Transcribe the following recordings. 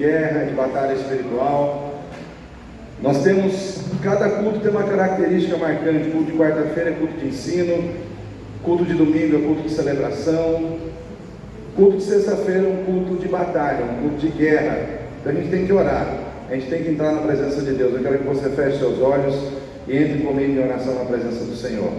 guerra, de batalha espiritual. Nós temos, cada culto tem uma característica marcante. Culto de quarta-feira é culto de ensino, culto de domingo é culto de celebração, culto de sexta-feira é um culto de batalha, um culto de guerra. Então a gente tem que orar, a gente tem que entrar na presença de Deus. Eu quero que você feche seus olhos e entre comigo em oração na presença do Senhor.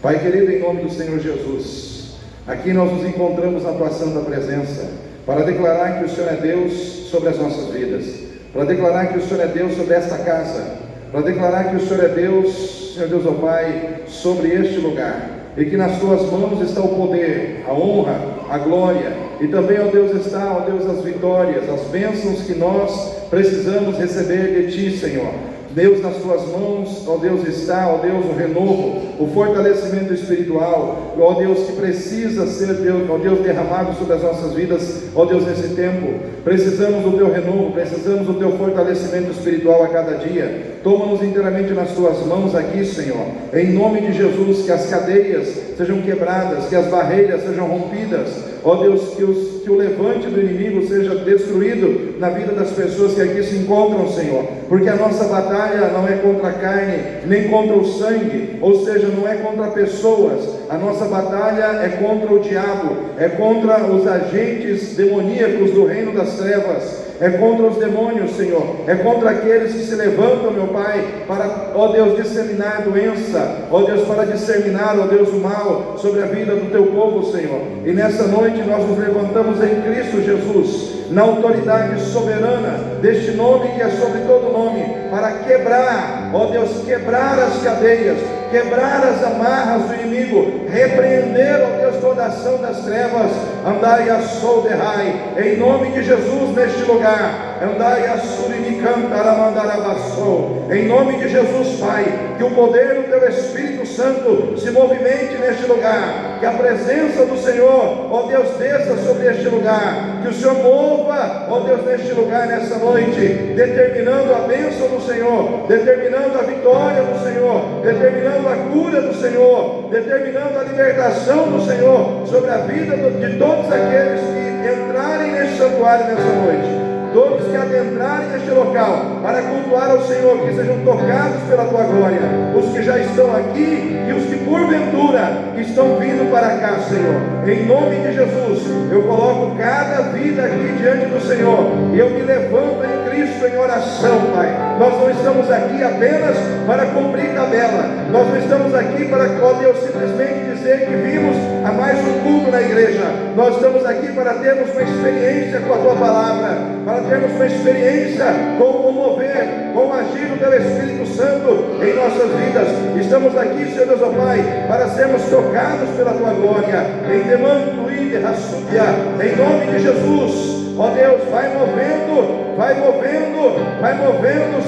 Pai querido, em nome do Senhor Jesus, aqui nós nos encontramos na tua santa presença para declarar que o Senhor é Deus sobre as nossas vidas, para declarar que o Senhor é Deus sobre esta casa, para declarar que o Senhor é Deus, Senhor Deus, ó Pai, sobre este lugar, e que nas tuas mãos está o poder, a honra, a glória, e também, ó Deus, está, ó Deus, as vitórias, as bênçãos que nós precisamos receber de Ti, Senhor. Deus, nas tuas mãos, ó Deus, está, ó Deus, o renovo, o fortalecimento espiritual, ó Deus, que precisa ser, Deus, ó Deus, derramado sobre as nossas vidas, ó Deus, nesse tempo. Precisamos do teu renovo, precisamos do teu fortalecimento espiritual a cada dia. Toma-nos inteiramente nas tuas mãos aqui, Senhor, em nome de Jesus, que as cadeias sejam quebradas, que as barreiras sejam rompidas, ó Deus, que o levante do inimigo seja destruído na vida das pessoas que aqui se encontram, Senhor, porque a nossa batalha não é contra a carne, nem contra o sangue, ou seja, não é contra pessoas. A nossa batalha é contra o diabo, é contra os agentes demoníacos do reino das trevas, é contra os demônios, Senhor, é contra aqueles que se levantam, meu Pai, para, ó Deus, disseminar doença, ó Deus, para disseminar, ó Deus, o mal sobre a vida do teu povo, Senhor. E nessa noite nós nos levantamos em Cristo Jesus, na autoridade soberana deste nome que é sobre todo nome, para quebrar, ó Deus, quebrar as cadeias, quebrar as amarras do inimigo, repreender, ó Deus, toda ação das trevas. Andai a solderrai, em nome de Jesus neste lugar. Andai a surimicantaramandarabasou, em nome de Jesus, Pai, que o poder do teu Espírito Santo se movimente neste lugar, que a presença do Senhor, ó Deus, desça sobre este lugar, que o Senhor mova, ó Deus, neste lugar, nessa noite, determinando a bênção do Senhor, determinando a vitória do Senhor, determinando a cura do Senhor, determinando a libertação do Senhor sobre a vida de todos aqueles que entrarem neste santuário nessa noite. Todos que adentrarem neste local para cultuar ao Senhor, que sejam tocados pela tua glória, os que já estão aqui e os que porventura estão vindo para cá, Senhor. Em nome de Jesus, eu coloco cada vida aqui diante do Senhor, e eu me levanto em Cristo em oração, Pai. Nós não estamos aqui apenas para cumprir tabela, nós não estamos aqui para, ó Deus, simplesmente dizer que vimos a mais um culto na igreja. Nós estamos aqui para termos uma experiência com a tua palavra, para termos uma experiência com o mover, com o agir do teu Espírito Santo em nossas vidas. Estamos aqui, Senhor Deus, ó Pai, para sermos tocados pela tua glória, em demando e derraçubia, em nome de Jesus. Ó Deus, vai movendo,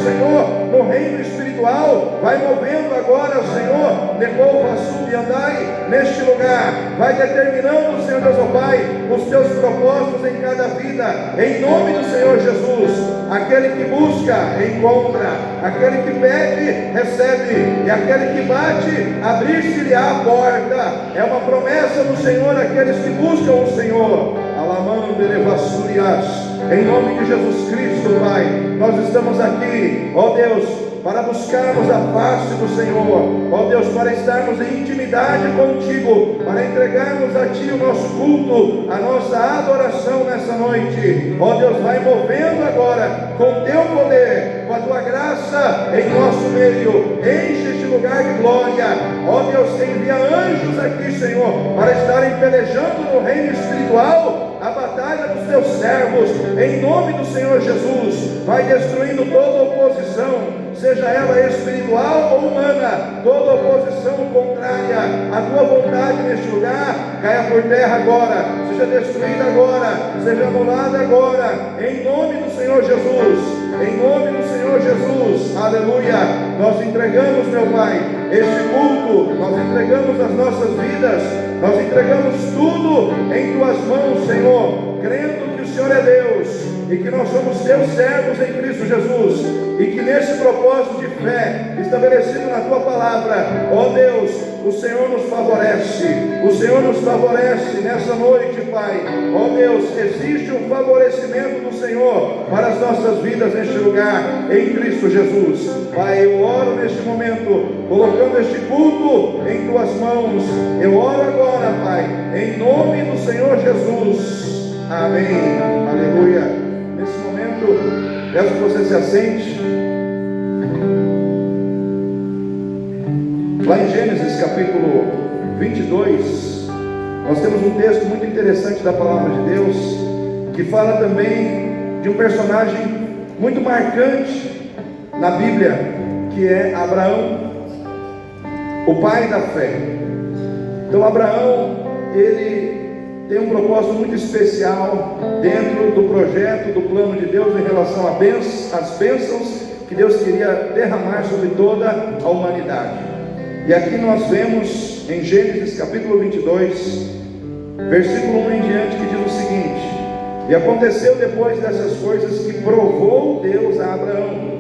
Senhor, no reino espiritual, vai movendo agora, Senhor, devolva, sube, andai neste lugar, vai determinando, Senhor Deus, ó Pai, os teus propósitos em cada vida, em nome do Senhor Jesus. Aquele que busca, encontra, aquele que pede, recebe, e aquele que bate, abrir-se-lhe-á a porta. É uma promessa do Senhor àqueles que buscam o Senhor. Em nome de Jesus Cristo, Pai, nós estamos aqui, ó Deus, para buscarmos a face do Senhor, ó Deus, para estarmos em intimidade contigo, para entregarmos a Ti o nosso culto, a nossa adoração nessa noite. Ó Deus, vai movendo agora com Teu poder, com a Tua graça em nosso meio, enche este lugar de glória. Ó Deus, envia anjos aqui, Senhor, para estarem pelejando no reino espiritual a batalha dos Teus servos, em nome do Senhor Jesus. Vai destruindo toda oposição, seja ela espiritual ou humana, toda oposição contrária à tua vontade neste lugar, caia por terra agora, seja destruída agora, seja anulada agora, em nome do Senhor Jesus, em nome do Senhor Jesus. Aleluia. Nós entregamos, meu Pai, este culto, nós entregamos as nossas vidas, nós entregamos tudo em tuas mãos, Senhor, crendo que o Senhor é Deus e que nós somos teus servos em Cristo Jesus, e que nesse propósito de fé estabelecido na tua palavra, ó Deus, o Senhor nos favorece, nessa noite, Pai. Ó Deus, existe um favorecimento do Senhor para as nossas vidas neste lugar, em Cristo Jesus. Pai, eu oro neste momento, colocando este culto em tuas mãos. Eu oro agora, Pai, em nome do Senhor Jesus. Amém. Aleluia. Nesse momento, peço que você se assente. Lá em Gênesis capítulo 22, nós temos um texto muito interessante da palavra de Deus, que fala também de um personagem muito marcante na Bíblia, que é Abraão, o pai da fé. Então Abraão, ele tem um propósito muito especial dentro do projeto, do plano de Deus em relação às bênçãos que Deus queria derramar sobre toda a humanidade. E aqui nós vemos em Gênesis capítulo 22, versículo 1 em diante, que diz o seguinte: e aconteceu depois dessas coisas que provou Deus a Abraão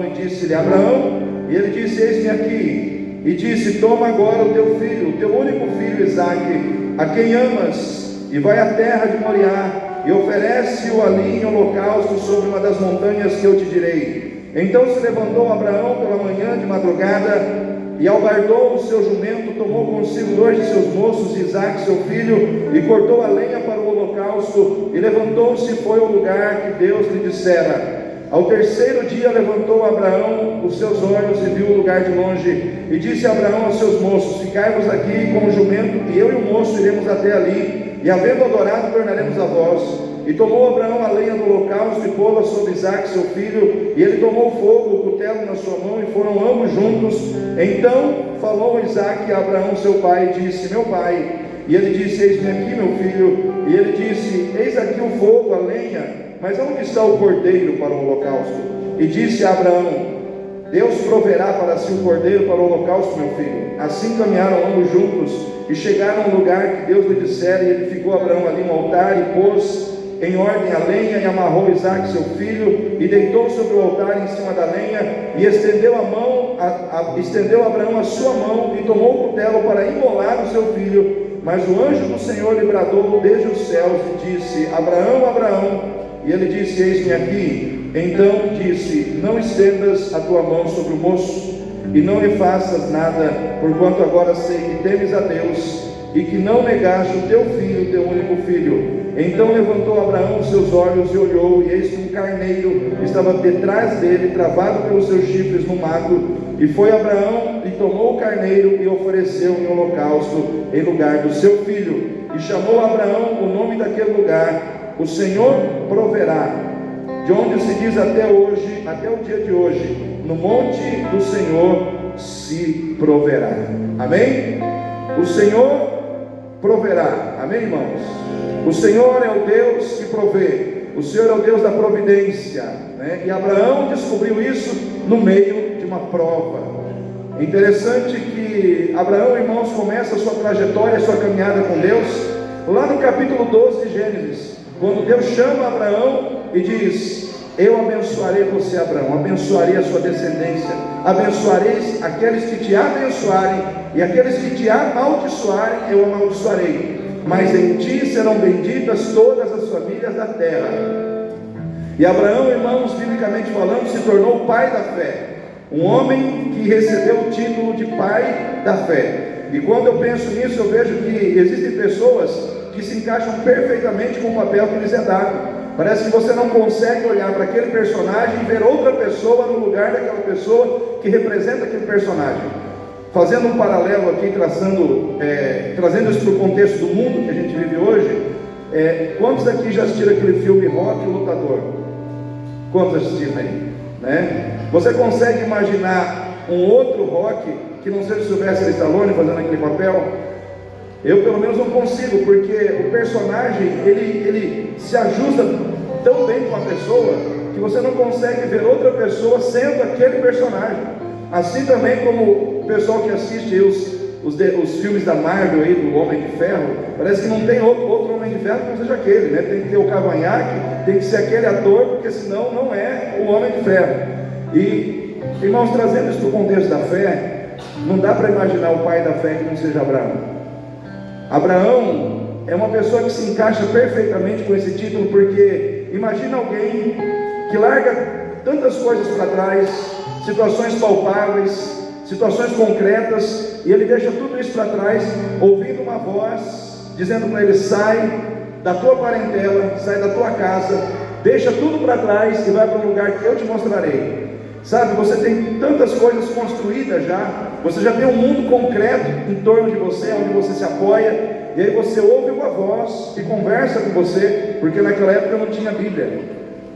e disse-lhe: Abraão, e ele disse: eis-me aqui. E disse: toma agora o teu filho, o teu único filho Isaque, a quem amas, e vai à terra de Moriá, e oferece-o ali em holocausto sobre uma das montanhas que eu te direi. Então se levantou Abraão pela manhã de madrugada, e albardou o seu jumento, tomou consigo 2 de seus moços, Isaque seu filho, e cortou a lenha para o holocausto, e levantou-se e foi ao lugar que Deus lhe dissera. Ao terceiro dia levantou Abraão os seus olhos e viu o lugar de longe, e disse Abraão aos seus moços: ficai-vos aqui com o jumento, e eu e o moço iremos até ali, e havendo adorado tornaremos a vós. E tomou Abraão a lenha do holocausto e pô-la sobre Isaque seu filho, e ele tomou fogo, o cutelo na sua mão, e foram ambos juntos. Então falou Isaque a Abraão seu pai, e disse: meu pai. E ele disse: eis-me aqui, meu filho. E ele disse: eis aqui o fogo, a lenha, mas onde está o cordeiro para o holocausto? E disse a Abraão: Deus proverá para si o cordeiro para o holocausto, meu filho. Assim caminharam ambos juntos, e chegaram ao lugar que Deus lhe dissera, e edificou Abraão ali um altar, e pôs em ordem a lenha, e amarrou Isaque seu filho, e deitou sobre o altar em cima da lenha, e estendeu Abraão a sua mão, e tomou o cutelo para imolar o seu filho. Mas o anjo do Senhor lhe bradou desde os céus, e disse: Abraão, Abraão. E ele disse: eis-me aqui. Então disse: não estendas a tua mão sobre o moço, e não lhe faças nada, porquanto agora sei que temes a Deus, e que não negaste o teu filho, o teu único filho. Então levantou Abraão os seus olhos e olhou, e eis que um carneiro estava detrás dele, travado pelos seus chifres no mato. E foi Abraão e tomou o carneiro e ofereceu em holocausto em lugar do seu filho. E chamou Abraão o nome daquele lugar: o Senhor proverá. De onde se diz até hoje, até o dia de hoje: no monte do Senhor se proverá. Amém? O Senhor proverá. Amém, irmãos? O Senhor é o Deus que provê. O Senhor é o Deus da providência, né? E Abraão descobriu isso no meio de uma prova. É interessante que Abraão, irmãos, começa a sua trajetória, a sua caminhada com Deus lá no capítulo 12 de Gênesis, quando Deus chama Abraão e diz: eu abençoarei você, Abraão, abençoarei a sua descendência, abençoarei aqueles que te abençoarem, e aqueles que te amaldiçoarem eu amaldiçoarei, mas em ti serão benditas todas as famílias da terra. E Abraão, irmãos, biblicamente falando, se tornou o pai da fé, um homem que recebeu o título de pai da fé. E quando eu penso nisso, eu vejo que existem pessoas que se encaixam perfeitamente com o papel que lhes é dado. Parece que você não consegue olhar para aquele personagem e ver outra pessoa no lugar daquela pessoa que representa aquele personagem. Fazendo um paralelo aqui, trazendo isso para o contexto do mundo que a gente vive hoje, quantos aqui já assistiram aquele filme Rock, o Lutador? Quantos assistiram aí? Né? Você consegue imaginar um outro Rock que não seja o Sylvester Stallone fazendo aquele papel? Eu pelo menos não consigo, porque o personagem ele se ajusta tão bem com a pessoa que você não consegue ver outra pessoa sendo aquele personagem. Assim também como o pessoal que assiste os filmes da Marvel aí, do Homem de Ferro, parece que não tem outro Homem de Ferro que não seja aquele, né? Tem que ter o cavanhaque, tem que ser aquele ator, porque senão não é o Homem de Ferro. E, irmãos, trazendo isso para o contexto da fé, não dá para imaginar o pai da fé que não seja Abraão. Abraão é uma pessoa que se encaixa perfeitamente com esse título, porque imagina alguém que larga tantas coisas para trás, situações palpáveis, situações concretas, e ele deixa tudo isso para trás, ouvindo uma voz, dizendo para ele: sai da tua parentela, sai da tua casa, deixa tudo para trás e vai para um lugar que eu te mostrarei. Sabe, você tem tantas coisas construídas já, você já tem um mundo concreto em torno de você, onde você se apoia, e aí você ouve uma voz que conversa com você, porque naquela época não tinha Bíblia.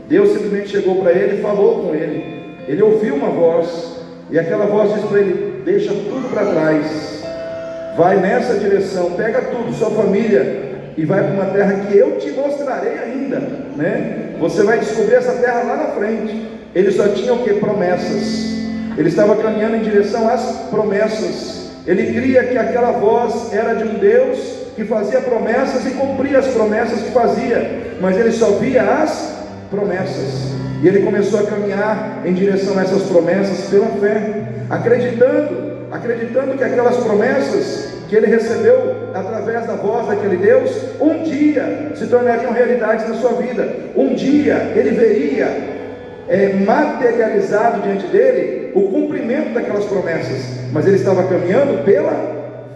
Deus simplesmente chegou para ele e falou com ele. Ele ouviu uma voz, e aquela voz disse para ele: deixa tudo para trás, vai nessa direção, pega tudo, sua família, e vai para uma terra que eu te mostrarei ainda, né? Você vai descobrir essa terra lá na frente. Ele só tinha o que? Promessas. Ele estava caminhando em direção às promessas. Ele cria que aquela voz era de um Deus que fazia promessas e cumpria as promessas que fazia, mas ele só via as promessas. E ele começou a caminhar em direção a essas promessas pela fé, acreditando que aquelas promessas que ele recebeu através da voz daquele Deus, um dia se tornariam realidades na sua vida. Um dia ele veria materializado diante dele o cumprimento daquelas promessas, mas ele estava caminhando pela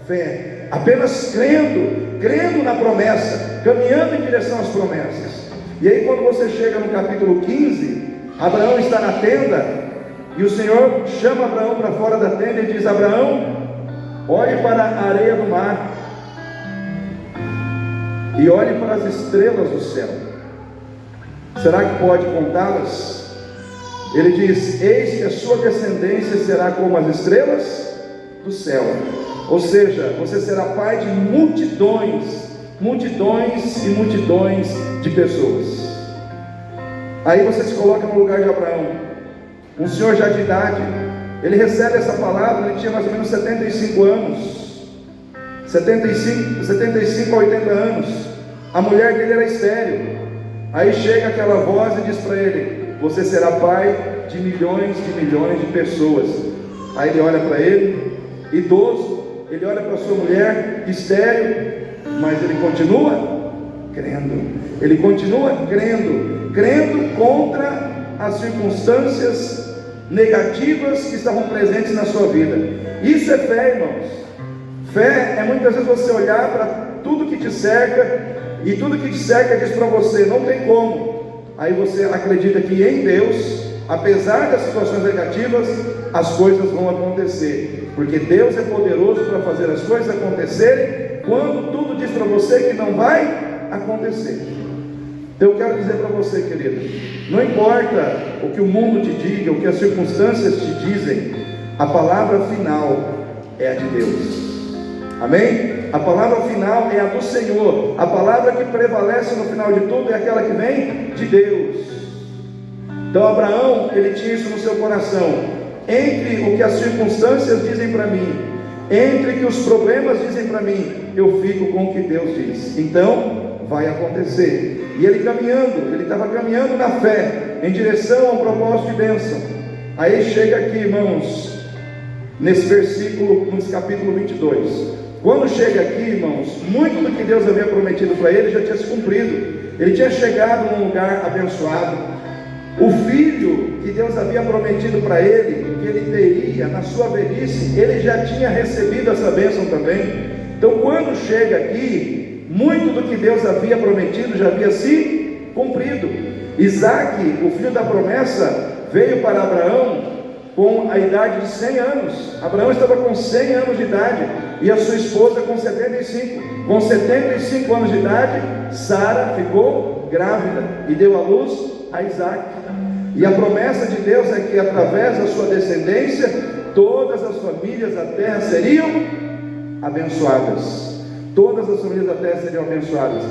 fé, apenas crendo na promessa, caminhando em direção às promessas. E aí quando você chega no capítulo 15, Abraão está na tenda, e o Senhor chama Abraão para fora da tenda e diz: Abraão, olhe para a areia do mar, e olhe para as estrelas do céu, será que pode contá-las? Ele diz: eis que a sua descendência será como as estrelas do céu. Ou seja, você será pai de multidões e multidões de pessoas. Aí você se coloca no lugar de Abraão, um senhor já de idade. Ele recebe essa palavra, ele tinha mais ou menos 75 anos, 75 a 80 anos. A mulher dele era estéril. Aí chega aquela voz e diz para ele: você será pai de milhões de pessoas. Aí ele olha para ele, idoso, ele olha para sua mulher, estéril, mas ele continua crendo contra as circunstâncias negativas que estavam presentes na sua vida. Isso é fé, irmãos. Fé é muitas vezes você olhar para tudo que te cerca, e tudo que te cerca diz para você: não tem como. Aí você acredita que em Deus, apesar das situações negativas, as coisas vão acontecer, porque Deus é poderoso para fazer as coisas acontecerem, quando tudo diz para você que não vai acontecer. Então eu quero dizer para você, querido, não importa o que o mundo te diga, o que as circunstâncias te dizem, a palavra final é a de Deus. Amém? A palavra final é a do Senhor. A palavra que prevalece no final de tudo é aquela que vem de Deus. Então Abraão, ele tinha isso no seu coração: entre o que as circunstâncias dizem para mim, entre o que os problemas dizem para mim, eu fico com o que Deus diz. Então vai acontecer. E ele estava caminhando na fé, em direção a um propósito de bênção. Aí chega aqui, irmãos, nesse versículo, nesse capítulo 22. Quando chega aqui, irmãos, muito do que Deus havia prometido para ele já tinha se cumprido. Ele tinha chegado num lugar abençoado. O filho que Deus havia prometido para ele, que ele teria na sua velhice, ele já tinha recebido essa bênção também. Então quando chega aqui, muito do que Deus havia prometido já havia se cumprido. Isaac, o filho da promessa, veio para Abraão com a idade de 100 anos. Abraão estava com 100 anos de idade, e a sua esposa com 75. Com 75 anos de idade, Sara ficou grávida e deu à luz a Isaac. E a promessa de Deus é que através da sua descendência, todas as famílias da terra seriam abençoadas. Todas as famílias da terra seriam abençoadas.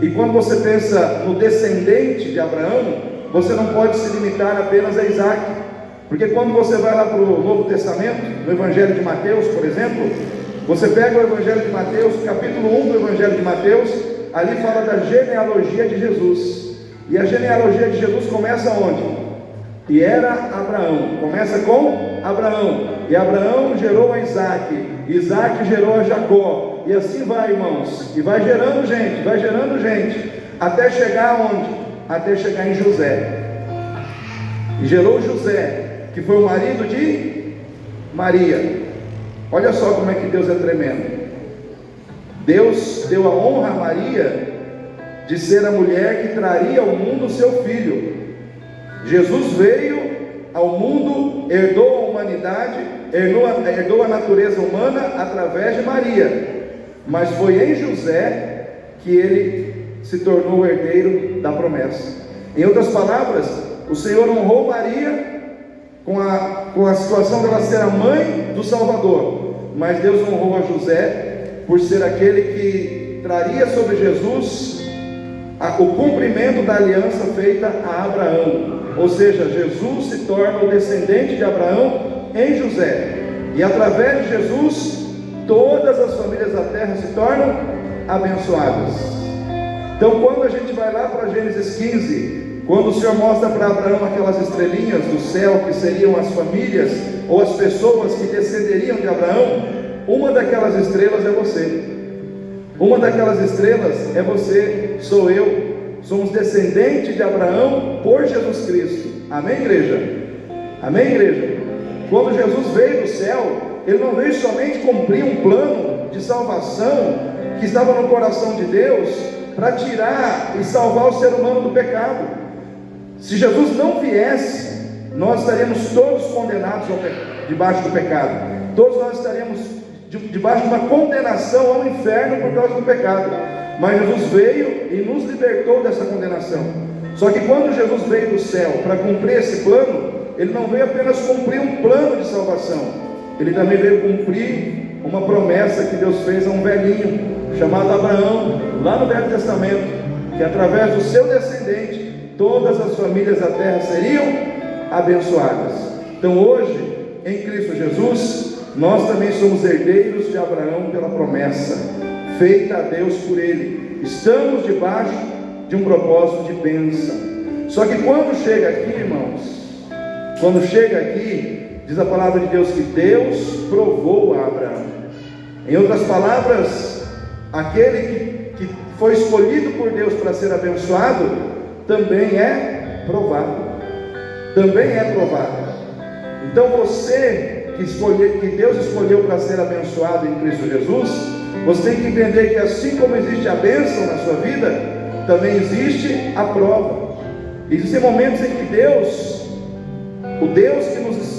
E quando você pensa no descendente de Abraão, você não pode se limitar apenas a Isaac. Porque quando você vai lá para o Novo Testamento, no Evangelho de Mateus, por exemplo, Você pega o Evangelho de Mateus, capítulo 1 do Evangelho de Mateus, ali fala da genealogia de Jesus. E a genealogia de Jesus começa onde? E era Abraão, começa com Abraão, e Abraão gerou a Isaac, Isaac gerou a Jacó, e assim vai, irmãos, e vai gerando gente, até chegar aonde? Até chegar em José, e gerou José, que foi o marido de Maria. Olha só como é que Deus é tremendo. Deus deu a honra a Maria de ser a mulher que traria ao mundo o seu filho. Jesus veio ao mundo, herdou a humanidade, herdou a natureza humana através de Maria, mas foi em José que ele se tornou o herdeiro da promessa. Em outras palavras, o Senhor honrou Maria com a situação dela ser a mãe do Salvador, mas Deus honrou a José por ser aquele que traria sobre Jesus o cumprimento da aliança feita a Abraão. Ou seja, Jesus se torna o descendente de Abraão em José, e através de Jesus todas as famílias da terra se tornam abençoadas. Então, quando a gente vai lá para Gênesis 15, quando o Senhor mostra para Abraão aquelas estrelinhas do céu, que seriam as famílias ou as pessoas que descenderiam de Abraão, uma daquelas estrelas é você. Uma daquelas estrelas é você, sou eu. Somos descendentes de Abraão por Jesus Cristo. Amém, igreja? Amém, igreja? Quando Jesus veio do céu, Ele não veio somente cumprir um plano de salvação que estava no coração de Deus, para tirar e salvar o ser humano do pecado. Se Jesus não viesse, nós estaríamos todos condenados debaixo do pecado. Todos nós estaríamos debaixo de uma condenação ao inferno por causa do pecado. Mas Jesus veio e nos libertou dessa condenação. Só que quando Jesus veio do céu para cumprir esse plano, Ele não veio apenas cumprir um plano de salvação, Ele também veio cumprir uma promessa que Deus fez a um velhinho chamado Abraão, lá no Velho Testamento, que através do seu descendente todas as famílias da terra seriam abençoadas. Então hoje, em Cristo Jesus, nós também somos herdeiros de Abraão pela promessa feita a Deus por Ele. Estamos debaixo de um propósito de bênção. Só que quando chega aqui, irmãos, quando chega aqui, diz a palavra de Deus que Deus provou a Abraão. Em outras palavras, aquele que foi escolhido por Deus para ser abençoado, também é provado. Também é provado. Então você que Deus escolheu para ser abençoado em Cristo Jesus, você tem que entender que assim como existe a bênção na sua vida, também existe a prova. Existem momentos em que Deus, o Deus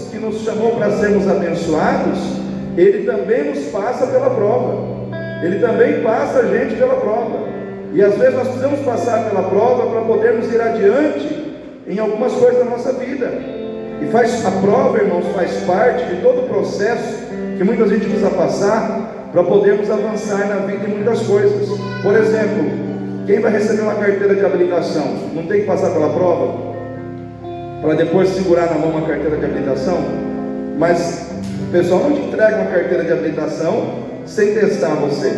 que nos chamou para sermos abençoados, Ele também nos passa pela prova. Ele também passa a gente pela prova. E às vezes nós precisamos passar pela prova para podermos ir adiante em algumas coisas da nossa vida. E a prova, irmãos, faz parte de todo o processo que muita gente precisa passar para podermos avançar na vida em muitas coisas. Por exemplo, quem vai receber uma carteira de habilitação, não tem que passar pela prova? Para depois segurar na mão uma carteira de habilitação? Mas o pessoal não te entrega uma carteira de habilitação sem testar você,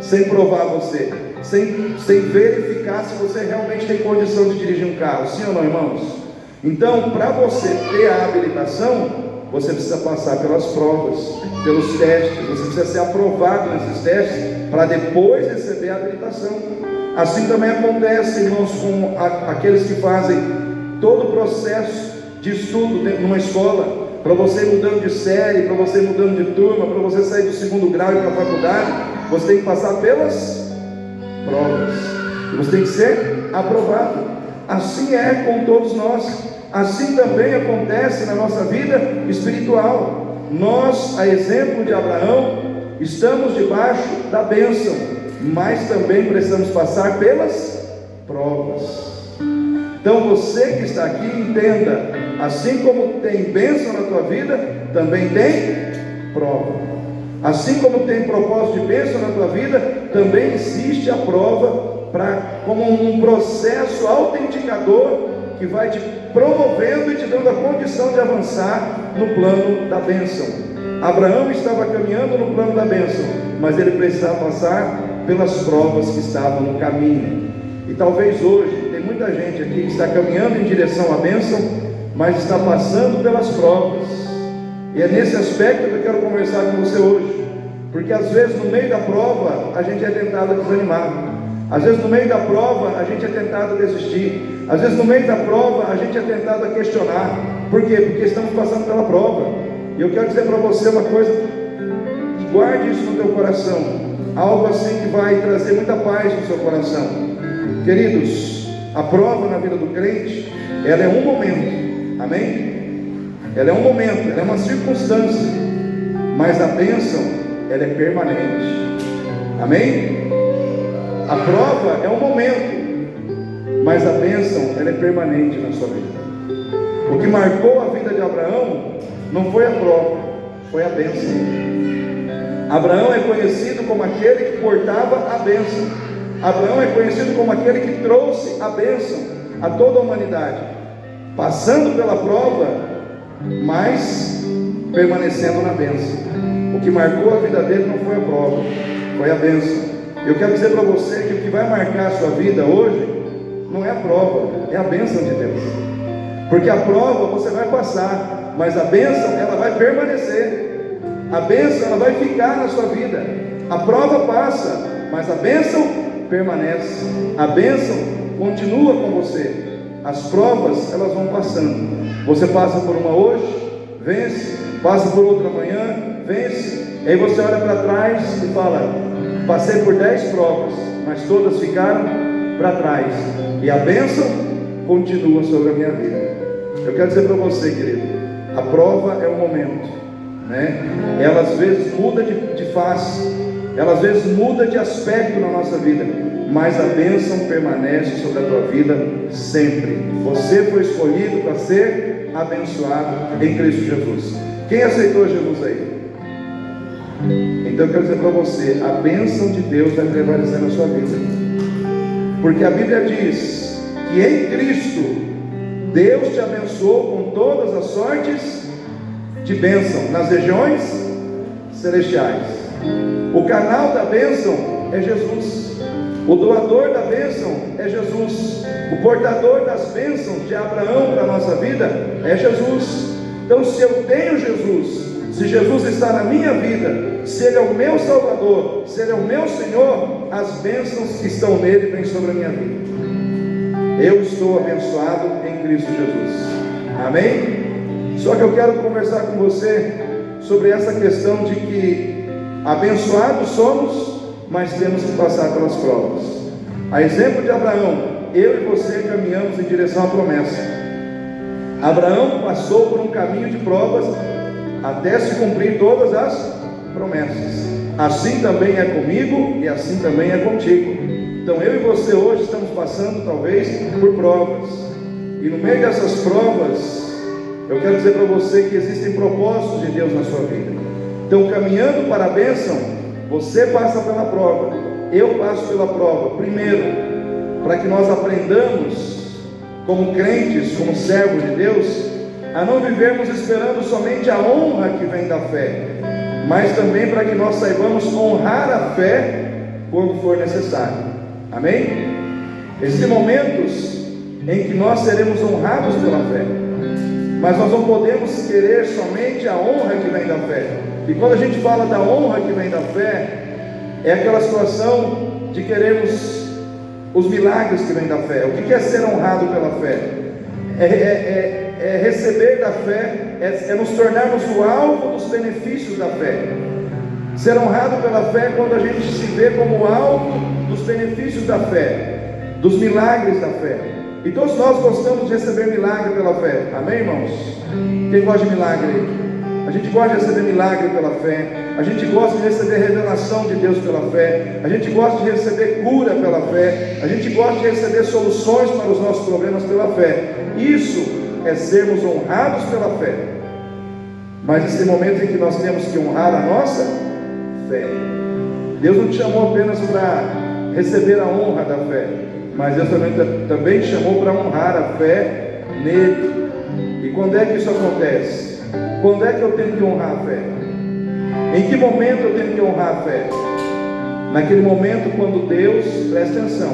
sem provar você, sem verificar se você realmente tem condição de dirigir um carro, sim ou não, irmãos? Então, para você ter a habilitação, você precisa passar pelas provas, pelos testes, você precisa ser aprovado nesses testes, para depois receber a habilitação. Assim também acontece, irmãos, com aqueles que fazem todo o processo de estudo dentro de uma escola, para você ir mudando de série, para você ir mudando de turma, para você sair do segundo grau e ir para a faculdade, você tem que passar pelas provas, e você tem que ser aprovado. Assim é com todos nós. Assim também acontece na nossa vida espiritual. Nós, a exemplo de Abraão, estamos debaixo da bênção, mas também precisamos passar pelas provas. Então você que está aqui, entenda, assim como tem bênção na tua vida, também tem prova. Assim como tem propósito de bênção na tua vida, também existe a prova como um processo autenticador que vai te promovendo e te dando a condição de avançar no plano da bênção. Abraão estava caminhando no plano da bênção, mas ele precisava passar pelas provas que estavam no caminho. E talvez hoje, tem muita gente aqui que está caminhando em direção à bênção, mas está passando pelas provas. E é nesse aspecto que eu quero conversar com você hoje. Porque às vezes no meio da prova, a gente é tentado a desanimar. Às vezes no meio da prova, a gente é tentado a desistir. Às vezes no meio da prova, a gente é tentado a questionar. Por quê? Porque estamos passando pela prova. E eu quero dizer para você uma coisa, e guarde isso no teu coração, algo assim que vai trazer muita paz no seu coração. Queridos, a prova na vida do crente, ela é um momento, amém? Ela é um momento, ela é uma circunstância, mas a bênção, ela é permanente, amém? A prova é um momento, mas a bênção, ela é permanente na sua vida. O que marcou a vida de Abraão não foi a prova, foi a bênção. Abraão é conhecido como aquele que portava a bênção. Abraão é conhecido como aquele que trouxe a bênção a toda a humanidade, passando pela prova, mas permanecendo na bênção. O que marcou a vida dele não foi a prova, foi a bênção. Eu quero dizer para você que o que vai marcar a sua vida hoje não é a prova, é a bênção de Deus. Porque a prova você vai passar, mas a bênção ela vai permanecer. A bênção ela vai ficar na sua vida. A prova passa, mas a bênção permanece. A bênção continua com você. As provas elas vão passando. Você passa por uma hoje, vence. Passa por outra amanhã, vence. Aí você olha para trás e fala: passei por 10 provas, mas todas ficaram para trás. E a bênção continua sobre a minha vida. Eu quero dizer para você, querido, a prova é um momento, né? Ela às vezes muda de face, ela às vezes muda de aspecto na nossa vida, mas a bênção permanece sobre a tua vida sempre. Você foi escolhido para ser abençoado em Cristo Jesus. Quem aceitou Jesus aí? Então eu quero dizer para você, a bênção de Deus vai prevalecer na sua vida, porque a Bíblia diz que em Cristo Deus te abençoou com todas as sortes de bênção nas regiões celestiais. O canal da bênção é Jesus. O doador da bênção é Jesus. O portador das bênçãos de Abraão para a nossa vida é Jesus. Então, se eu tenho Jesus, se Jesus está na minha vida, se Ele é o meu Salvador, se Ele é o meu Senhor, as bênçãos que estão nele vêm sobre a minha vida. Eu estou abençoado em Cristo Jesus. Amém? Só que eu quero conversar com você sobre essa questão de que abençoados somos, mas temos que passar pelas provas. A exemplo de Abraão, eu e você caminhamos em direção à promessa. Abraão passou por um caminho de provas até se cumprir todas as promessas. Assim também é comigo e assim também é contigo. Então eu e você hoje estamos passando talvez por provas, e no meio dessas provas eu quero dizer para você que existem propósitos de Deus na sua vida. Então, caminhando para a bênção, você passa pela prova, eu passo pela prova, primeiro, para que nós aprendamos como crentes, como servos de Deus, a não vivermos esperando somente a honra que vem da fé, mas também para que nós saibamos honrar a fé quando for necessário. Amém? Existem momentos em que nós seremos honrados pela fé, mas nós não podemos querer somente a honra que vem da fé. E quando a gente fala da honra que vem da fé, é aquela situação de querermos os milagres que vêm da fé. O que é ser honrado pela fé? É receber da fé, é nos tornarmos o alvo dos benefícios da fé. Ser honrado pela fé é quando a gente se vê como alvo dos benefícios da fé, dos milagres da fé. E todos nós gostamos de receber milagre pela fé, amém, irmãos? Quem gosta de milagre aí? A gente gosta de receber milagre pela fé, a gente gosta de receber revelação de Deus pela fé, a gente gosta de receber cura pela fé, a gente gosta de receber soluções para os nossos problemas pela fé. Isso é sermos honrados pela fé. Mas existem momentos em que nós temos que honrar a nossa fé. Deus não te chamou apenas para receber a honra da fé, mas Deus também te chamou para honrar a fé nele. E quando é que isso acontece? Quando é que eu tenho que honrar a fé? Em que momento eu tenho que honrar a fé? Naquele momento quando Deus, preste atenção,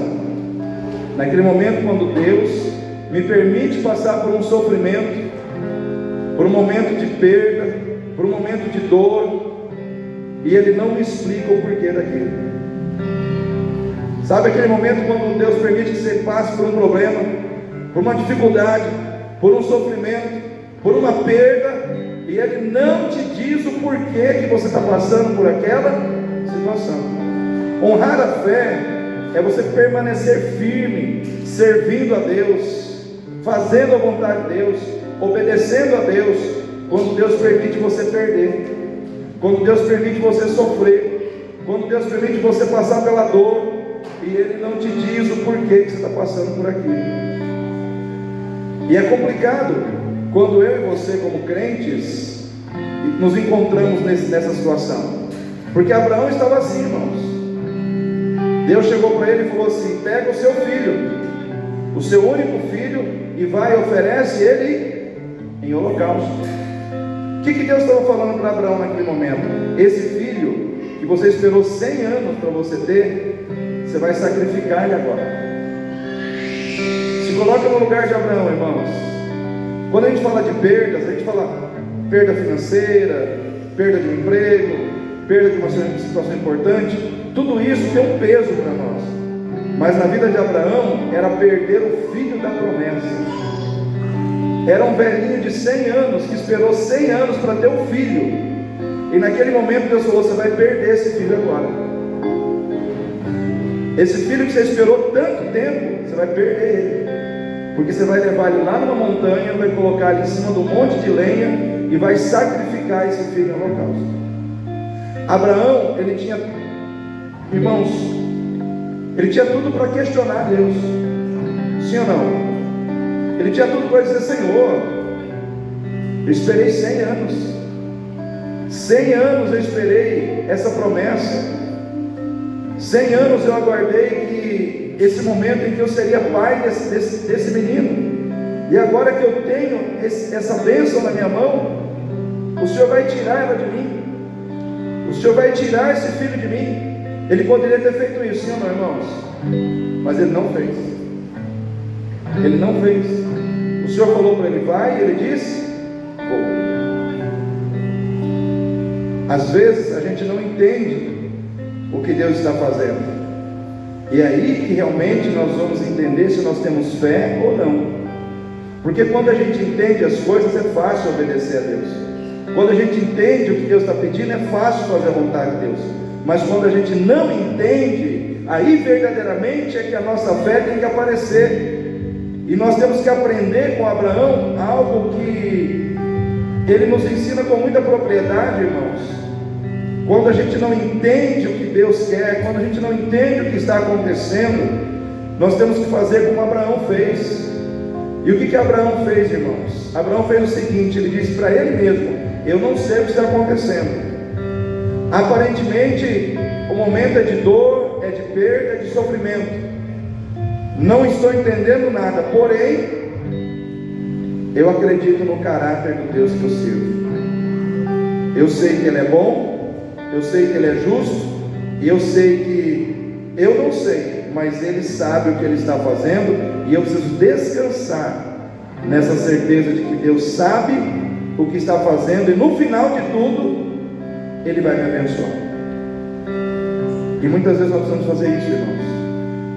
naquele momento quando Deus me permite passar por um sofrimento, por um momento de perda, por um momento de dor, e Ele não me explica o porquê daquilo. Sabe aquele momento quando Deus permite que você passe por um problema, por uma dificuldade, por um sofrimento, por uma perda, e Ele não te diz o porquê que você está passando por aquela situação. Honrar a fé é você permanecer firme, servindo a Deus, fazendo a vontade de Deus, obedecendo a Deus, quando Deus permite você perder, quando Deus permite você sofrer, quando Deus permite você passar pela dor, e Ele não te diz o porquê que você está passando por aquilo. E é complicado quando eu e você, como crentes, nos encontramos nessa situação, porque Abraão estava assim, irmãos. Deus chegou para ele e falou assim: pega o seu filho, o seu único filho, e vai e oferece ele em holocausto. O que Deus estava falando para Abraão naquele momento? Esse filho que você esperou 100 anos para você ter, você vai sacrificar ele agora. Se coloca no lugar de Abraão, irmãos. Quando a gente fala de perdas, a gente fala perda financeira, perda de um emprego, perda de uma situação importante. Tudo isso tem um peso para nós. Mas na vida de Abraão era perder o filho da promessa. Era um velhinho de 100 anos que esperou 100 anos para ter um filho. E naquele momento Deus falou: você vai perder esse filho agora. Esse filho que você esperou tanto tempo, você vai perder ele. Porque você vai levar ele lá numa montanha, vai colocar ele em cima de um monte de lenha e vai sacrificar esse filho no holocausto. Abraão, ele tinha, irmãos, ele tinha tudo para questionar Deus. Sim ou não? Ele tinha tudo para dizer: Senhor, eu esperei 100 anos. 100 anos eu esperei essa promessa. 100 anos eu aguardei que esse momento em que eu seria pai desse menino. E agora que eu tenho essa bênção na minha mão, o Senhor vai tirar ela de mim. O Senhor vai tirar esse filho de mim. Ele poderia ter feito isso, sim ou não, irmãos? Mas ele não fez. Ele não fez. O Senhor falou para ele: vai, e ele disse: vou. Às vezes a gente não entende o que Deus está fazendo, e é aí que realmente nós vamos entender se nós temos fé ou não. Porque quando a gente entende as coisas, é fácil obedecer a Deus. Quando a gente entende o que Deus está pedindo, é fácil fazer a vontade de Deus. Mas quando a gente não entende, aí verdadeiramente é que a nossa fé tem que aparecer. E nós temos que aprender com Abraão algo que ele nos ensina com muita propriedade, irmãos. Quando a gente não entende o que Deus quer, quando a gente não entende o que está acontecendo, nós temos que fazer como Abraão fez. E o que Abraão fez, irmãos? Abraão fez o seguinte: ele disse para ele mesmo: eu não sei o que está acontecendo. Aparentemente o momento é de dor, é de perda, é de sofrimento. Não estou entendendo nada, porém eu acredito no caráter do Deus que eu sirvo. Eu sei que Ele é bom, eu sei que Ele é justo, e eu sei que eu não sei, mas Ele sabe o que Ele está fazendo, e eu preciso descansar nessa certeza de que Deus sabe o que está fazendo, e no final de tudo Ele vai me abençoar. E muitas vezes nós precisamos fazer isso, irmãos.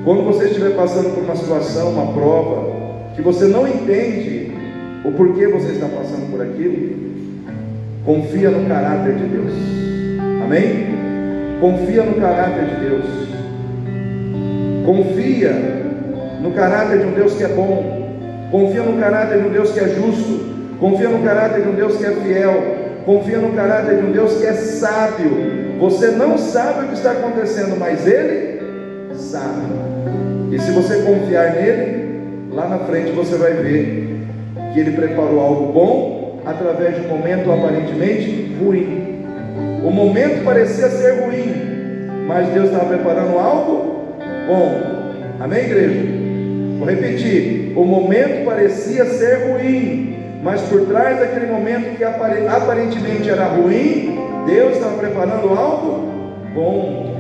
Quando você estiver passando por uma situação, uma prova, que você não entende o porquê você está passando por aquilo, confia no caráter de Deus. Amém? Confia no caráter de Deus. Confia no caráter de um Deus que é bom. Confia no caráter de um Deus que é justo. Confia no caráter de um Deus que é fiel. Confia no caráter de um Deus que é sábio. Você não sabe o que está acontecendo, mas Ele sabe. E se você confiar nele, lá na frente você vai ver que Ele preparou algo bom através de um momento aparentemente ruim. O momento parecia ser ruim, mas Deus estava preparando algo bom. Amém, igreja? Vou repetir: o momento parecia ser ruim, mas por trás daquele momento que aparentemente era ruim, Deus estava preparando algo bom.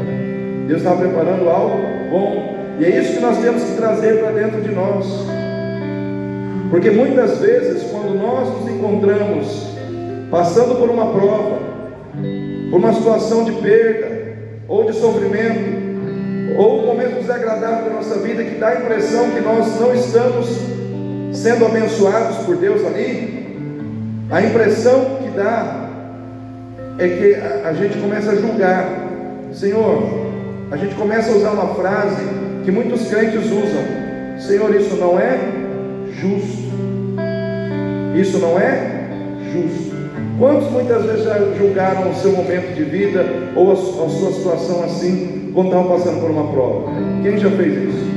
Deus estava preparando algo bom. E é isso que nós temos que trazer para dentro de nós. Porque muitas vezes, quando nós nos encontramos passando por uma prova, por uma situação de perda, ou de sofrimento, ou um momento desagradável da nossa vida, que dá a impressão que nós não estamos sendo abençoados por Deus ali, a impressão que dá é que a gente começa a julgar. Senhor, a gente começa a usar uma frase que muitos crentes usam: Senhor, isso não é justo. Isso não é justo. Quantos muitas vezes já julgaram o seu momento de vida ou a sua situação assim, quando estavam passando por uma prova? Quem já fez isso?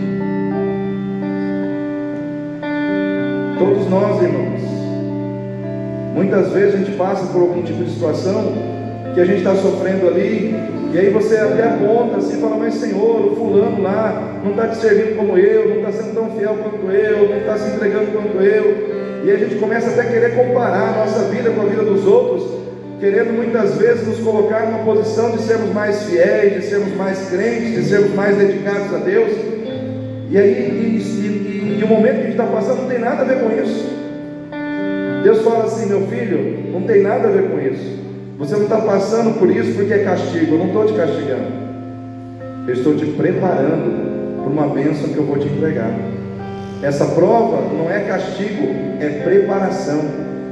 Todos nós, irmãos. Muitas vezes a gente passa por algum tipo de situação que a gente está sofrendo ali, e aí você até aponta assim, fala: mas Senhor, o fulano lá não está te servindo como eu, não está sendo tão fiel quanto eu, não está se entregando quanto eu. E a gente começa até a querer comparar a nossa vida com a vida dos outros, querendo muitas vezes nos colocar numa posição de sermos mais fiéis, de sermos mais crentes, de sermos mais dedicados a Deus. E aí, o momento que a gente está passando não tem nada a ver com isso. Deus fala assim: meu filho, não tem nada a ver com isso. Você não está passando por isso porque é castigo. Eu não estou te castigando, eu estou te preparando para uma bênção que eu vou te entregar. Essa prova não é castigo, é preparação.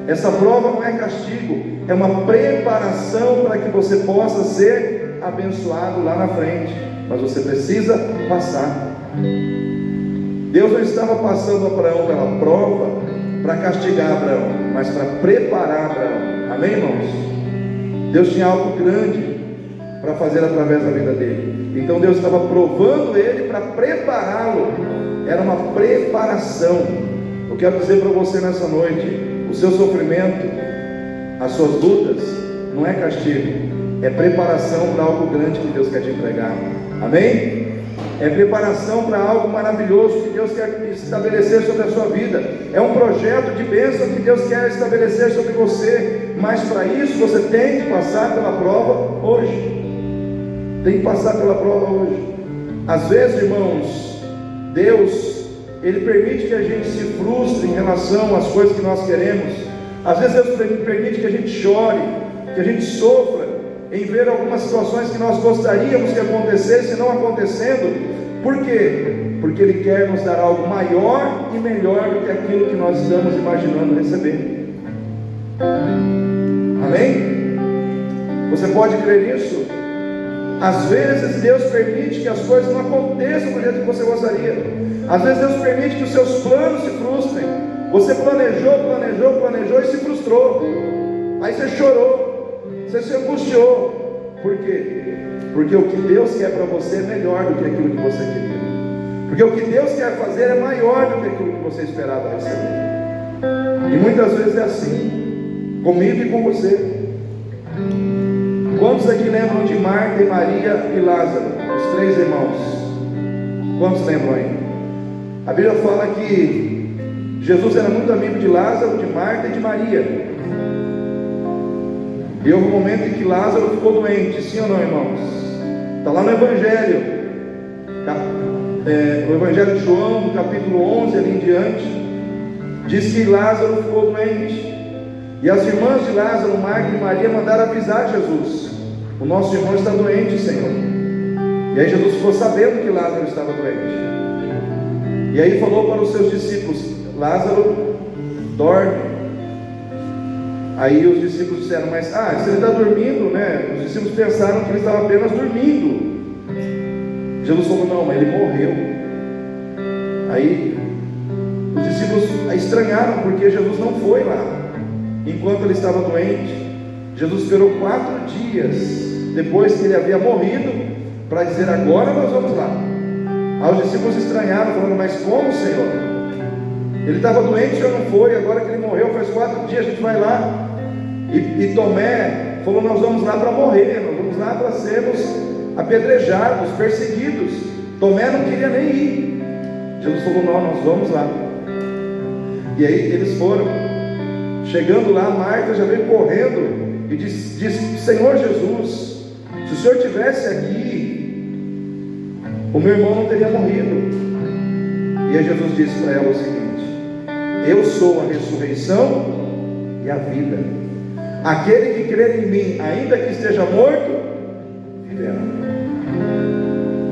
Essa prova não é castigo, é uma preparação para que você possa ser abençoado lá na frente. Mas você precisa passar. Deus não estava passando Abraão pela prova para castigar Abraão, mas para preparar Abraão. Amém, irmãos? Deus tinha algo grande para fazer através da vida dele. Então Deus estava provando ele para prepará-lo. Era uma preparação. Eu quero dizer para você nessa noite: o seu sofrimento, as suas lutas, não é castigo, é preparação para algo grande que Deus quer te entregar. Amém? É preparação para algo maravilhoso que Deus quer estabelecer sobre a sua vida. É um projeto de bênção que Deus quer estabelecer sobre você. Mas para isso você tem que passar pela prova hoje. Tem que passar pela prova hoje. Às vezes, irmãos, Deus, Ele permite que a gente se frustre em relação às coisas que nós queremos. Às vezes Deus permite que a gente chore, que a gente sofra em ver algumas situações que nós gostaríamos que acontecessem e não acontecendo. Por quê? Porque Ele quer nos dar algo maior e melhor do que aquilo que nós estamos imaginando receber. Amém? Você pode crer nisso? Às vezes Deus permite que as coisas não aconteçam do jeito que você gostaria. Às vezes Deus permite que os seus planos se frustrem. Você planejou e se frustrou. Aí você chorou, você se angustiou. Por quê? Porque o que Deus quer para você é melhor do que aquilo que você queria. Porque o que Deus quer fazer é maior do que aquilo que você esperava receber. E muitas vezes é assim, comigo e com você. Quantos aqui lembram de Marta, e Maria e Lázaro, os três irmãos? Quantos lembram aí? A Bíblia fala que Jesus era muito amigo de Lázaro, de Marta e de Maria. E houve um momento em que Lázaro ficou doente, sim ou não, irmãos? Está lá no Evangelho, no Evangelho de João, no capítulo 11, ali em diante, diz que Lázaro ficou doente. E as irmãs de Lázaro, Marta e Maria, mandaram avisar Jesus: o nosso irmão está doente, Senhor. E aí Jesus ficou sabendo que Lázaro estava doente. E aí falou para os seus discípulos: Lázaro dorme. Aí os discípulos disseram: mas se ele está dormindo, né? Os discípulos pensaram que ele estava apenas dormindo. Jesus falou: não, mas ele morreu. Aí os discípulos estranharam, porque Jesus não foi lá enquanto ele estava doente. Jesus esperou 4 dias depois que ele havia morrido para dizer: agora nós vamos lá. Aí os discípulos estranharam, falando: mas como, Senhor? Ele estava doente, o Senhor não foi, agora que ele morreu faz 4 dias, a gente vai lá. E Tomé falou: nós vamos lá para morrer, nós vamos lá para sermos apedrejados, perseguidos. Tomé não queria nem ir. Jesus falou: não, nós vamos lá. E aí eles foram. Chegando lá, Marta já veio correndo e disse: Senhor Jesus, se o Senhor estivesse aqui, o meu irmão não teria morrido. E aí Jesus disse para ela o seguinte: eu sou a ressurreição e a vida. Aquele que crer em mim, ainda que esteja morto, viverá.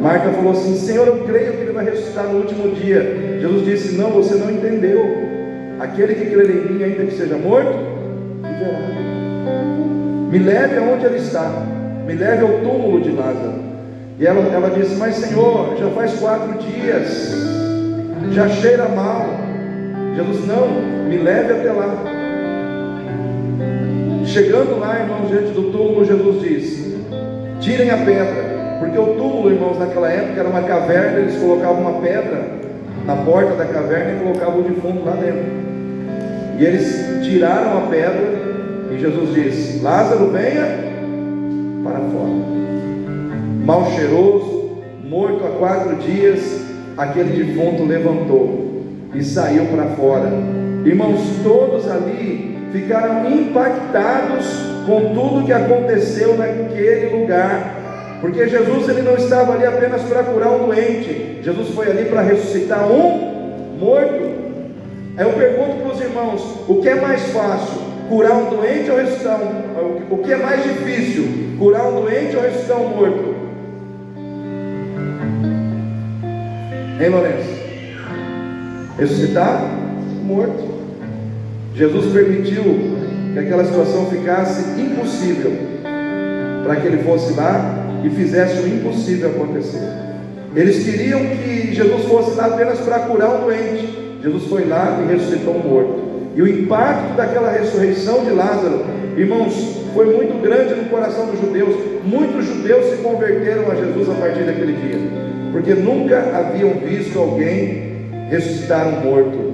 Marta falou assim: Senhor, eu creio que ele vai ressuscitar no último dia. Jesus disse: não, você não entendeu. Aquele que crer em mim, ainda que seja morto, viverá. Me leve aonde ele está, me leve ao túmulo de Lázaro. E ela disse: mas Senhor, já faz 4 dias, já cheira mal. Jesus: não, me leve até lá. Chegando lá, irmãos, diante do túmulo, Jesus disse: tirem a pedra. Porque o túmulo, irmãos, naquela época era uma caverna. Eles colocavam uma pedra na porta da caverna e colocavam o defunto lá dentro. E eles tiraram a pedra e Jesus disse: Lázaro, venha para fora. Mal cheiroso, morto há 4 dias, aquele defunto levantou e saiu para fora. Irmãos, todos ali ficaram impactados com tudo que aconteceu naquele lugar, porque Jesus, ele não estava ali apenas para curar um doente. Jesus foi ali para ressuscitar um morto. Aí eu pergunto para os irmãos: o que é mais fácil, curar um doente ou ressuscitar o que é mais difícil, curar um doente ou ressuscitar um morto? Hein, Lourenço? Ressuscitar um morto. Jesus permitiu que aquela situação ficasse impossível, para que ele fosse lá e fizesse o impossível acontecer. Eles queriam que Jesus fosse lá apenas para curar um doente. Jesus foi lá e ressuscitou um morto. E o impacto daquela ressurreição de Lázaro, irmãos, foi muito grande no coração dos judeus. Muitos judeus se converteram a Jesus a partir daquele dia, porque nunca haviam visto alguém ressuscitar um morto.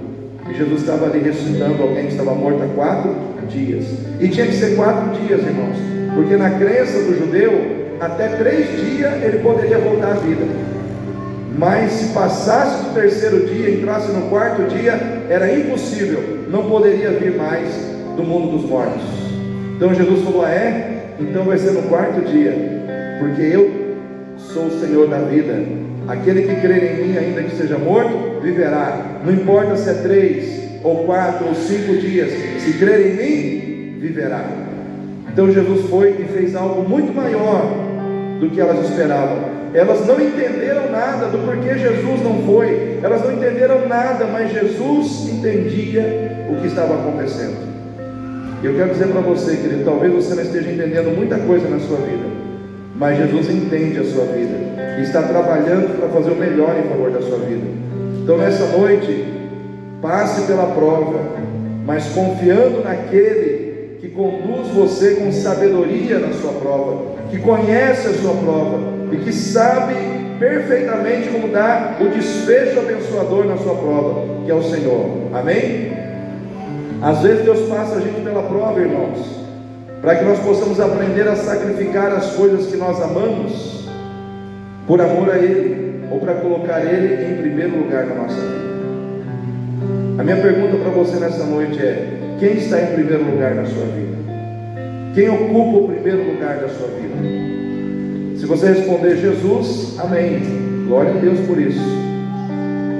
E Jesus estava ali ressuscitando alguém que estava morto há 4 dias. E tinha que ser 4 dias, irmãos, porque na crença do judeu, até 3 dias ele poderia voltar à vida. Mas se passasse do 3º dia, entrasse no 4º dia, era impossível, não poderia vir mais do mundo dos mortos. Então Jesus falou: então vai ser no 4º dia, porque eu sou o Senhor da vida. Aquele que crer em mim, ainda que seja morto, viverá. Não importa se é 3 ou 4 ou 5 dias, se crer em mim, viverá. Então Jesus foi e fez algo muito maior do que elas esperavam. Elas não entenderam nada do porquê Jesus não foi. Elas não entenderam nada, mas Jesus entendia o que estava acontecendo. E eu quero dizer para você, querido, talvez você não esteja entendendo muita coisa na sua vida, mas Jesus entende a sua vida e está trabalhando para fazer o melhor em favor da sua vida. Então nessa noite, passe pela prova, mas confiando naquele que conduz você com sabedoria na sua prova, que conhece a sua prova e que sabe perfeitamente como dar o desfecho abençoador na sua prova, que é o Senhor. Amém? Às vezes Deus passa a gente pela prova, irmãos, para que nós possamos aprender a sacrificar as coisas que nós amamos por amor a Ele, ou para colocar Ele em primeiro lugar na nossa vida. A minha pergunta para você nessa noite é: quem está em primeiro lugar na sua vida? Quem ocupa o primeiro lugar da sua vida? Se você responder Jesus, amém, glória a Deus por isso.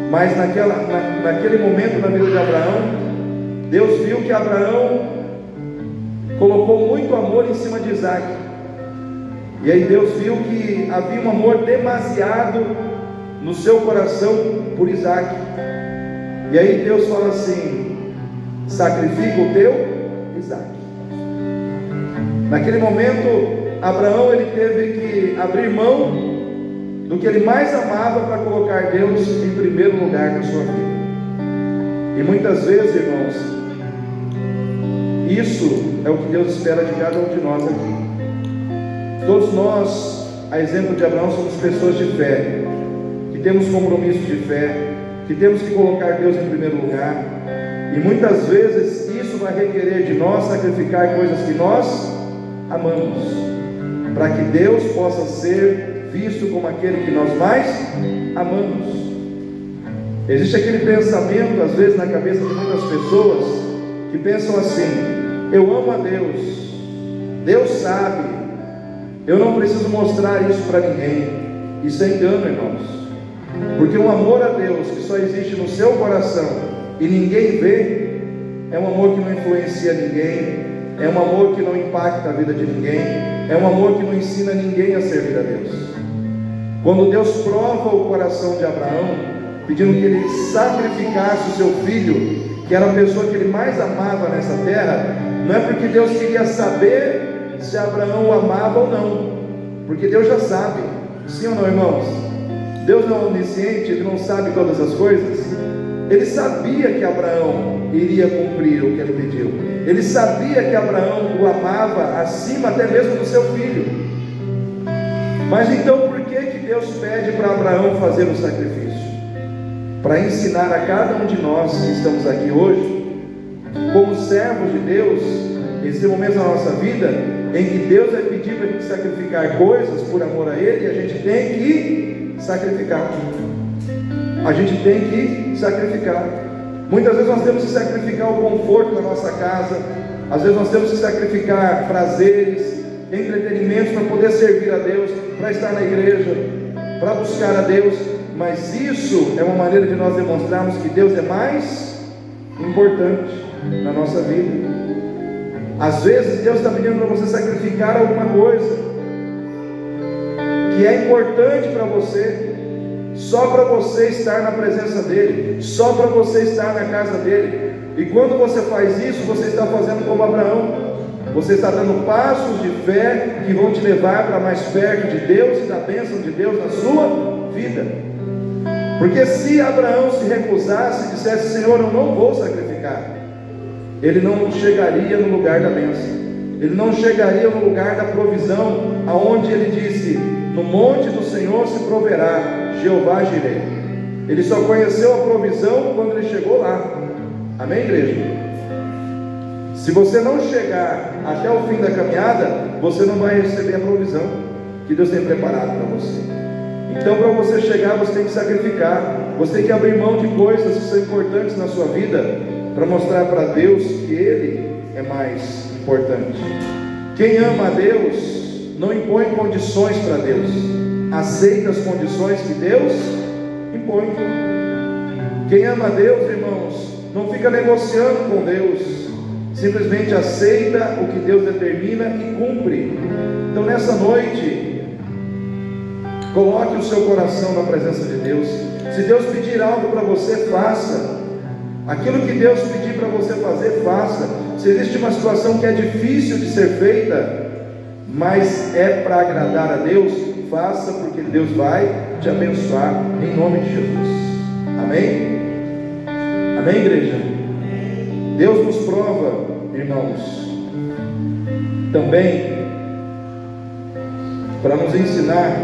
Mas naquele momento na vida de Abraão, Deus viu que Abraão colocou muito amor em cima de Isaac. E aí Deus viu que havia um amor demasiado no seu coração por Isaac. E aí Deus fala assim: sacrifica o teu Isaac. Naquele momento, Abraão, ele teve que abrir mão do que ele mais amava para colocar Deus em primeiro lugar na sua vida. E muitas vezes, irmãos, isso é o que Deus espera de cada um de nós aqui. Todos nós, a exemplo de Abraão, somos pessoas de fé, que temos compromisso de fé, que temos que colocar Deus em primeiro lugar. E muitas vezes isso vai requerer de nós sacrificar coisas que nós amamos, para que Deus possa ser visto como aquele que nós mais amamos. Existe aquele pensamento, às vezes, na cabeça de muitas pessoas, que pensam assim: eu amo a Deus, Deus sabe, eu não preciso mostrar isso para ninguém. Isso é engano, irmãos, porque o amor a Deus que só existe no seu coração e ninguém vê, é um amor que não influencia ninguém, é um amor que não impacta a vida de ninguém, é um amor que não ensina ninguém a servir a Deus. Quando Deus prova o coração de Abraão, pedindo que ele sacrificasse o seu filho, que era a pessoa que ele mais amava nessa terra, não é porque Deus queria saber se Abraão o amava ou não, porque Deus já sabe. Sim ou não, irmãos? Deus não é onisciente, Ele não sabe todas as coisas. Ele sabia que Abraão iria cumprir o que ele pediu. Ele sabia que Abraão o amava acima até mesmo do seu filho. Mas então por que Deus pede para Abraão fazer o sacrifício? Para ensinar a cada um de nós que estamos aqui hoje, como servos de Deus, esse momento da nossa vida em que Deus vai pedir para a gente sacrificar coisas por amor a Ele, e a gente tem que sacrificar. A gente tem que sacrificar. Muitas vezes nós temos que sacrificar o conforto da nossa casa, às vezes nós temos que sacrificar prazeres, entretenimentos para poder servir a Deus, para estar na igreja, para buscar a Deus. Mas isso é uma maneira de nós demonstrarmos que Deus é mais importante na nossa vida. Às vezes Deus está pedindo para você sacrificar alguma coisa que é importante para você, só para você estar na presença dEle, só para você estar na casa dEle. E quando você faz isso, você está fazendo como Abraão. Você está dando passos de fé que vão te levar para mais perto de Deus e da bênção de Deus na sua vida. Porque se Abraão se recusasse e dissesse: Senhor, eu não vou sacrificar, ele não chegaria no lugar da bênção, ele não chegaria no lugar da provisão, aonde ele disse: no monte do Senhor se proverá, Jeová Jireh. Ele só conheceu a provisão quando ele chegou lá. Amém, igreja? Se você não chegar até o fim da caminhada, você não vai receber a provisão que Deus tem preparado para você. Então, para você chegar, você tem que sacrificar, você tem que abrir mão de coisas que são importantes na sua vida, para mostrar para Deus que Ele é mais importante. Quem ama a Deus não impõe condições para Deus, aceita as condições que Deus impõe. Quem ama a Deus, irmãos, não fica negociando com Deus, simplesmente aceita o que Deus determina e cumpre. Então nessa noite, coloque o seu coração na presença de Deus. Se Deus pedir algo para você, faça. Aquilo que Deus pedir para você fazer, faça. Se existe uma situação que é difícil de ser feita, mas é para agradar a Deus, faça, porque Deus vai te abençoar em nome de Jesus. Amém? Amém, igreja? Deus nos prova, irmãos, também para nos ensinar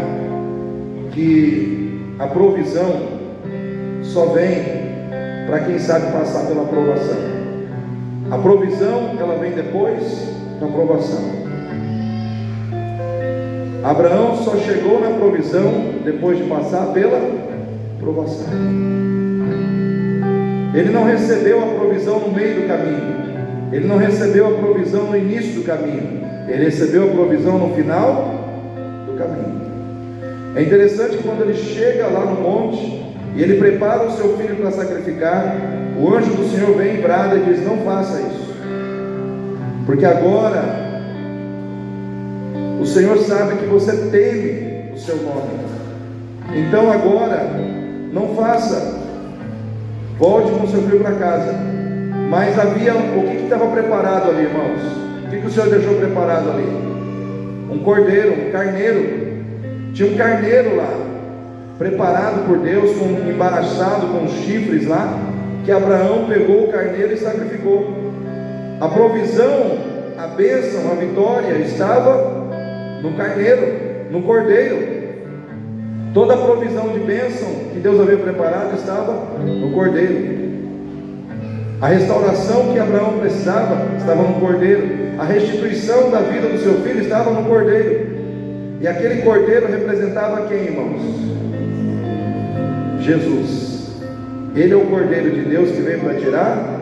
que a provisão só vem para quem sabe passar pela provação. A provisão, ela vem depois da provação. Abraão só chegou na provisão depois de passar pela provação. Ele não recebeu a provisão no meio do caminho, ele não recebeu a provisão no início do caminho, ele recebeu a provisão no final do caminho. É interessante que quando ele chega lá no monte e ele prepara o seu filho para sacrificar, o anjo do Senhor vem e brada e diz: não faça isso, porque agora o Senhor sabe que você teme o seu nome. Então agora não faça, volte com o seu filho para casa. Mas havia, o que estava preparado ali, irmãos? O que o Senhor deixou preparado ali? Um cordeiro, um carneiro. Tinha um carneiro lá, preparado por Deus, embaraçado com os chifres lá, que Abraão pegou o carneiro e sacrificou. A provisão, a bênção, a vitória estava no carneiro, no cordeiro. Toda a provisão de bênção que Deus havia preparado estava no cordeiro. A restauração que Abraão precisava estava no cordeiro. A restituição da vida do seu filho estava no cordeiro. E aquele cordeiro representava quem, irmãos? Jesus. Ele é o cordeiro de Deus que veio para tirar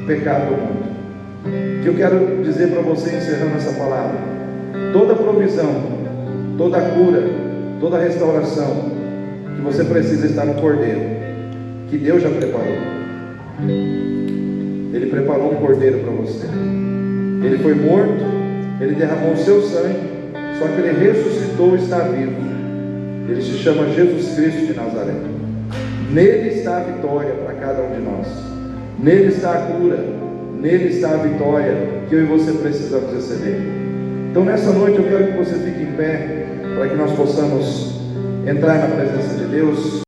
pecado do mundo. O que eu quero dizer para você, encerrando essa palavra: toda provisão, toda cura, toda restauração que você precisa está no Cordeiro, que Deus já preparou. Ele preparou um Cordeiro para você. Ele foi morto, Ele derramou o seu sangue, só que Ele ressuscitou e está vivo. Ele se chama Jesus Cristo de Nazaré. Nele está a vitória para cada um de nós. Nele está a cura, nele está a vitória que eu e você precisamos receber. Então nessa noite eu quero que você fique em pé, para que nós possamos entrar na presença de Deus.